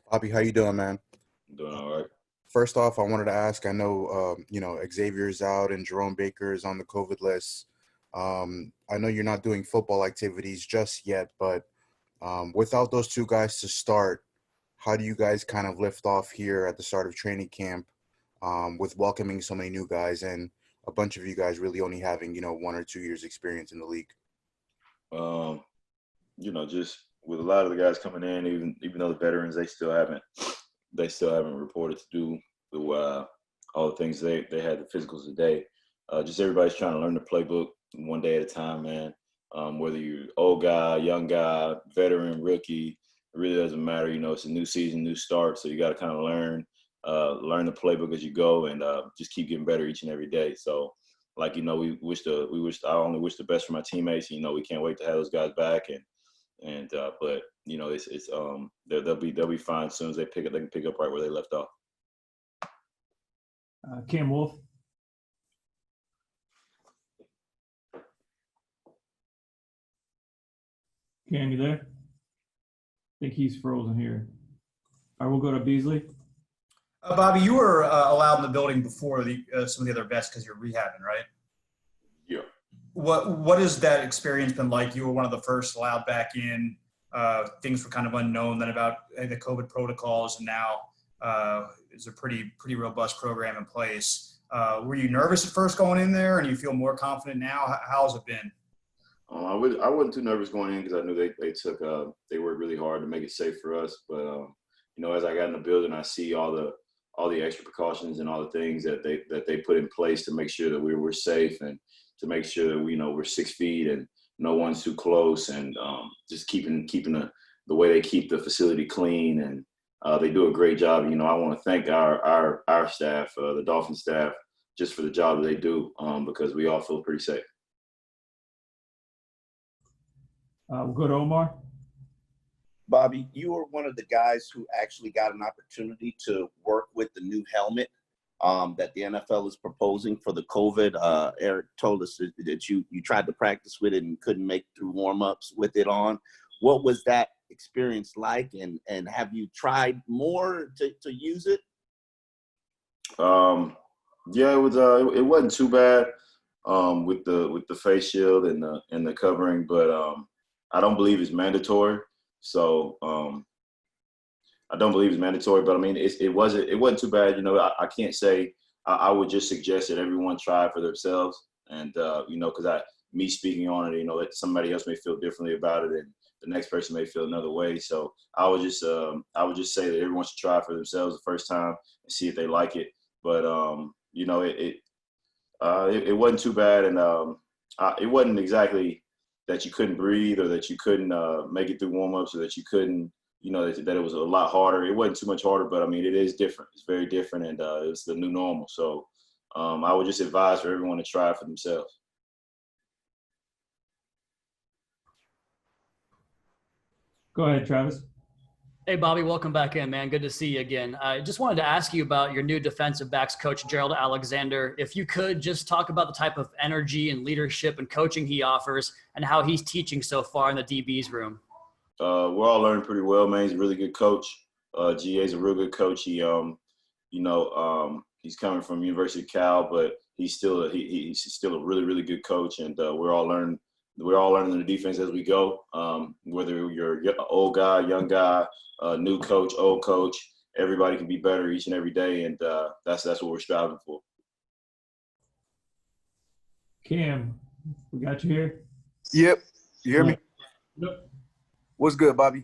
Bobby, how you doing, man? I'm doing all right. First off, I wanted to ask, I know, Xavier's out and Jerome Baker is on the COVID list. I know you're not doing football activities just yet, but without those two guys to start, how do you guys kind of lift off here at the start of training camp with welcoming so many new guys and a bunch of you guys really only having, 1 or 2 years experience in the league? Um, just with a lot of the guys coming in, even though the veterans they still haven't reported to do all the things they had the physicals today. Just everybody's trying to learn the playbook one day at a time, man. Whether you're old guy, young guy, veteran, rookie, it really doesn't matter. It's a new season, new start, so you got to kind of learn the playbook as you go, and just keep getting better each and every day. So, like I only wish the best for my teammates. We can't wait to have those guys back, but they'll be fine as soon as they can pick up right where they left off. Cam Wolf. Cam, you there? I think he's frozen here. All right, we'll go to Beasley. Bobby, you were allowed in the building before some of the other vets because you're rehabbing, right? Yeah. What has that experience been like? You were one of the first allowed back in. Things were kind of unknown then about the COVID protocols, and now there's a pretty robust program in place. Were you nervous at first going in there, and you feel more confident now? How's it been? I wasn't too nervous going in because I knew they worked really hard to make it safe for us. But as I got in the building, I see all the extra precautions and all the things that they put in place to make sure that we're safe and to make sure that we're 6 feet and no one's too close, and just keeping the way they keep the facility clean, and they do a great job. I want to thank our staff, the Dolphins staff, just for the job that they do, because we all feel pretty safe. We'll go to Omar. Bobby, you were one of the guys who actually got an opportunity to work with the new helmet that the NFL is proposing for the COVID. Eric told us that you tried to practice with it and couldn't make through warm-ups with it on. What was that experience like, and have you tried more to use it? Yeah, it wasn't too bad with the face shield and the covering, but I don't believe it's mandatory. So I don't believe it's mandatory, but I mean, it wasn't too bad. I can't say. I would just suggest that everyone try for themselves, and because me speaking on it, that somebody else may feel differently about it, and the next person may feel another way. So I would just say that everyone should try for themselves the first time and see if they like it. But it wasn't too bad, and it wasn't exactly that you couldn't breathe or that you couldn't make it through warm-ups or that you couldn't, that it was a lot harder. It wasn't too much harder, but I mean, it is different. It's very different, and it's the new normal. So I would just advise for everyone to try it for themselves. Go ahead, Travis. Hey, Bobby, welcome back in, man. Good to see you again. I just wanted to ask you about your new defensive backs coach, Gerald Alexander. If you could just talk about the type of energy and leadership and coaching he offers and how he's teaching so far in the DB's room. We're all learning pretty well, man. He's a really good coach. GA's a real good coach. He, he's coming from University of Cal, but he's still a really, really good coach, and we're all learning the defense as we go. Whether you're an old guy, young guy, new coach, old coach, everybody can be better each and every day, and that's what we're striving for. Cam, we got you here. Yep. You hear me? Yep. What's good, Bobby?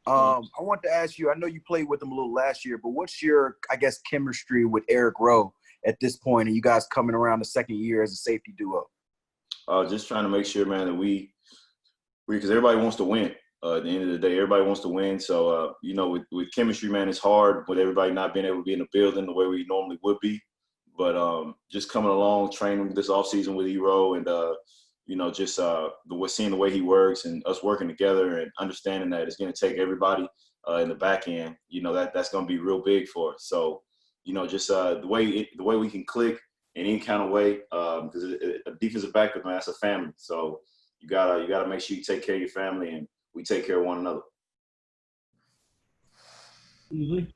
I want to ask you, I know you played with him a little last year, but what's your, chemistry with Eric Rowe at this point, and you guys coming around the second year as a safety duo? Just trying to make sure, man, that because everybody wants to win. At the end of the day, everybody wants to win. So, with chemistry, man, it's hard with everybody not being able to be in the building the way we normally would be. But just coming along, training this offseason with E-Row and, seeing the way he works and us working together and understanding that it's going to take everybody in the back end, that's going to be real big for us. So, the way we can click in any kind of way, because a defensive back, man, that's a family. So you gotta make sure you take care of your family, and we take care of one another. Easily.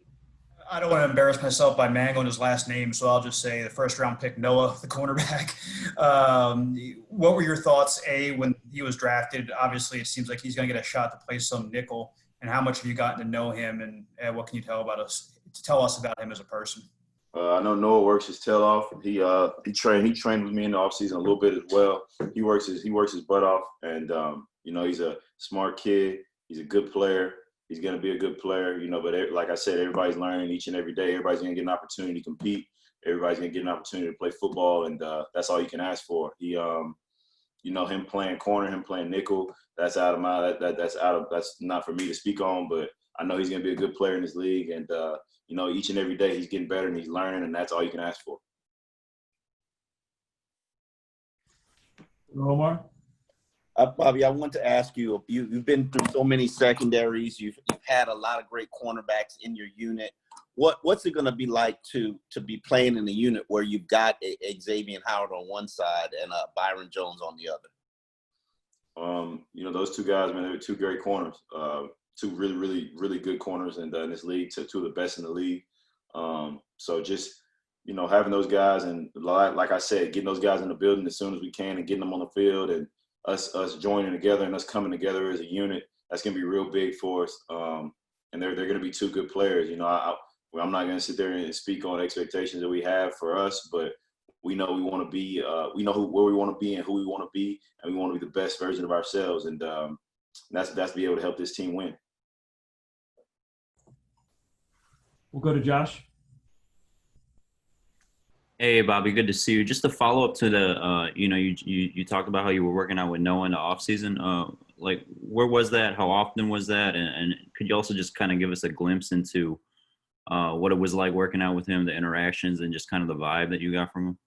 I don't want to embarrass myself by mangling his last name, so I'll just say the first round pick, Noah, the cornerback. What were your thoughts, A, when he was drafted? Obviously, it seems like he's going to get a shot to play some nickel. And how much have you gotten to know him, and what can you tell us about him as a person? I know Noah works his tail off. He trained with me in the offseason a little bit as well. He works his butt off, and he's a smart kid. He's a good player. He's going to be a good player, but like I said, everybody's learning each and every day. Everybody's going to get an opportunity to compete. Everybody's going to get an opportunity to play football, and that's all you can ask for. Him playing corner, him playing nickel, that's not for me to speak on, but I know he's going to be a good player in this league, and each and every day he's getting better and he's learning, and that's all you can ask for. Omar? Bobby, I want to ask you, you've been through so many secondaries. You've had a lot of great cornerbacks in your unit. What's it going to be like to be playing in a unit where you've got Xavier Howard on one side and Byron Jones on the other? Those two guys, man, they were two great corners. Two really, really, really good corners in this league, two of the best in the league. So just, having those guys and like I said, getting those guys in the building as soon as we can and getting them on the field and us joining together and us coming together as a unit, that's going to be real big for us. And they're going to be two good players. I'm not going to sit there and speak on expectations that we have for us, but we know we want to be, where we want to be and who we want to be, and we want to be the best version of ourselves. And that's to be able to help this team win. We'll go to Josh. Hey, Bobby, good to see you. Just to follow up to the, you talked about how you were working out with Noah in the off season. Where was that? How often was that? And could you also just kind of give us a glimpse into what it was like working out with him, the interactions, and just kind of the vibe that you got from him?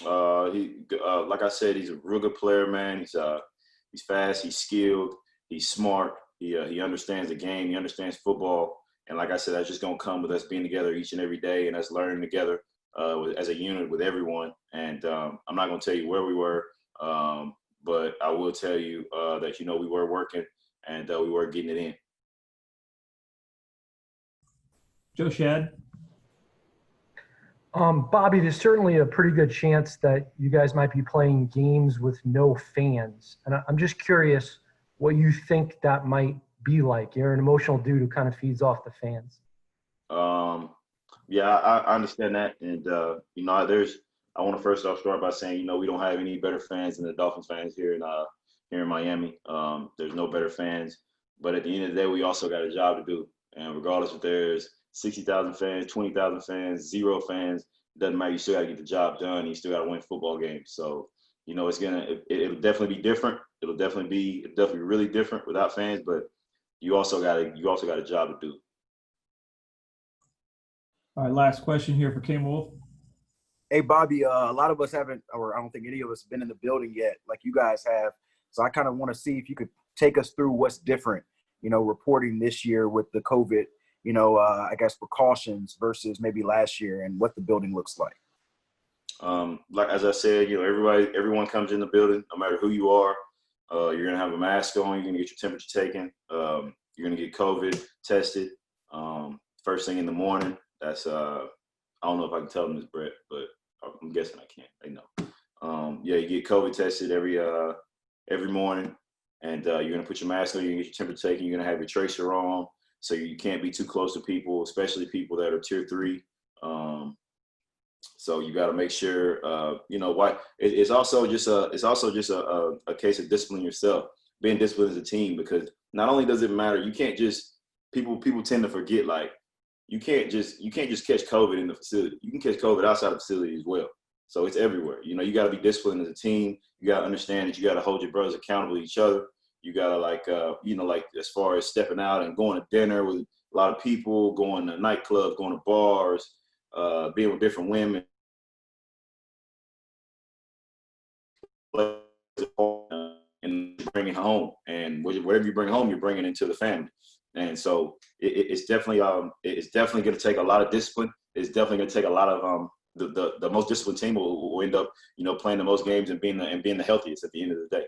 Like I said, he's a real good player, man. He's fast, he's skilled, he's smart. He understands the game, he understands football. And like I said, that's just going to come with us being together each and every day and us learning together as a unit with everyone. And I'm not going to tell you where we were, but I will tell you that, we were working and we were getting it in. Joe Shad. Bobby, there's certainly a pretty good chance that you guys might be playing games with no fans. And I'm just curious what you think that might be like. You're an emotional dude who kind of feeds off the fans. Yeah, I understand that. And, I want to first off start by saying, we don't have any better fans than the Dolphins fans here in Miami. There's no better fans. But at the end of the day, we also got a job to do. And regardless if there's 60,000 fans, 20,000 fans, 0 fans, it doesn't matter. You still got to get the job done. You still got to win football games. So, it'll definitely be different. It'll definitely be really different without fans. But you also got a job to do. All right, last question here for Kim Wolf. Hey, Bobby, a lot of us haven't, or I don't think any of us have been in the building yet like you guys have. So I kind of want to see if you could take us through what's different, reporting this year with the COVID, I guess precautions versus maybe last year and what the building looks like. Like as I said, everyone comes in the building, no matter who you are. You're gonna have a mask on. You're gonna get your temperature taken. You're gonna get COVID tested first thing in the morning. That's I don't know if I can tell them this, Brett, but I'm guessing I can't. They know. You get COVID tested every morning, and you're gonna put your mask on. You're gonna get your temperature taken. You're gonna have your tracer on, so you can't be too close to people, especially people that are tier 3. So you got to make sure, why it's also just a case of disciplining yourself, being disciplined as a team, because not only does it matter, you can't just people tend to forget, like you can't just catch COVID in the facility. You can catch COVID outside the facility as well. So it's everywhere. You got to be disciplined as a team. You got to understand that you got to hold your brothers accountable to each other. You got to as far as stepping out and going to dinner with a lot of people, going to nightclubs, going to bars, being with different women. And bring it home, and whatever you bring home, you're bringing into the family. And so it's definitely going to take a lot of discipline. It's definitely going to take a lot of the most disciplined team will end up playing the most games and being the healthiest at the end of the day.